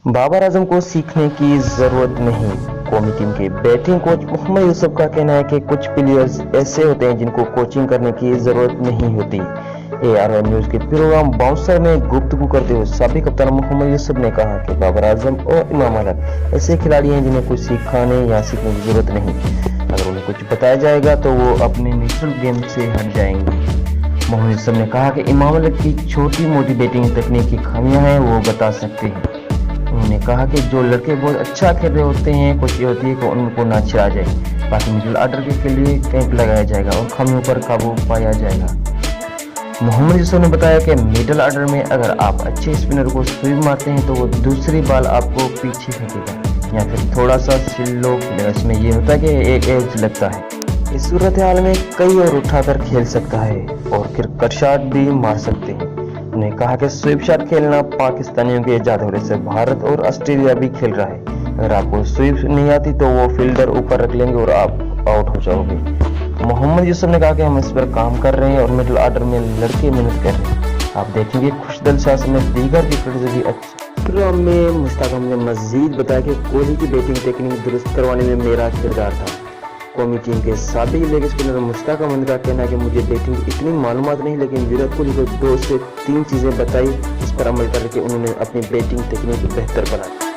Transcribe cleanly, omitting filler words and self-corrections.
बाबर आजम को सीखने की जरूरत नहीं। कौमी टीम के बैटिंग कोच मोहम्मद यूसुफ का कहना है कि कुछ प्लेयर्स ऐसे होते हैं जिनको कोचिंग करने की जरूरत नहीं होती। ARN न्यूज के प्रोग्राम बाउंसर में गुफ्तगू करते हुए साबिक कप्तान मोहम्मद यूसुफ ने कहा कि बाबर आजम और इमाम मलिक ऐसे खिलाड़ी हैं जिन्हें कुछ सिखाने या सीखने की जरूरत नहीं। अगर उन्हें कुछ बताया जाएगा तो वो अपने नेचुरल गेम से हट जाएंगे। मोहम्मद यूसुफ ने कहा कि इमाम मलिक की छोटी मोटी बैटिंग तकनीक की खामियां हैं वो बता सकते हैं। उन्होंने कहा कि जो लड़के बहुत अच्छा खेल रहे होते हैं, कोशिश होती है कि उनको ना छिड़ा जाए। बाकी मिडिल ऑर्डर के लिए कैंप लगाया जाएगा और खामियों पर काबू पाया जाएगा। मोहम्मद यूसुफ ने बताया कि मिडिल ऑर्डर में अगर आप अच्छे स्पिनर को स्वीप मारते हैं तो वो दूसरी बाल आपको पीछे फेंकेगा या फिर थोड़ा सा स्लो खेलेगा। इसमें यह होता है कि एक एज लगता है। इस सूरत हाल में कई और उठाकर खेल सकता है और फिर कट शॉट भी मार सकते हैं। उन्होंने कहा कि स्वीप शॉट खेलना पाकिस्तानियों के इजाद होने से भारत और ऑस्ट्रेलिया भी खेल रहा है। अगर आपको स्वीप नहीं आती तो वो फील्डर ऊपर रख लेंगे और आप आउट हो जाओगे। मोहम्मद यूसुफ ने कहा कि हम इस पर काम कर रहे हैं और मिडिल ऑर्डर में लड़के मेहनत कर रहे हैं। आप देखेंगे खुशदल शाह में दीगर विकेट भी अच्छे। प्रोग्राम में मुश्ताक ने मजीद बताया कि कोहली की बैटिंग टेक्निक दुरुस्त करवाने में मेरा किरदार था। कौमी टीम के साबिक लेग स्पिनर मुश्ताक अहमद का कहना है कि मुझे बैटिंग इतनी मालूमात नहीं, लेकिन विराट कोहली को 2 से 3 चीजें बताई, इस पर अमल करके उन्होंने अपनी बैटिंग टेक्निक बेहतर बनाई।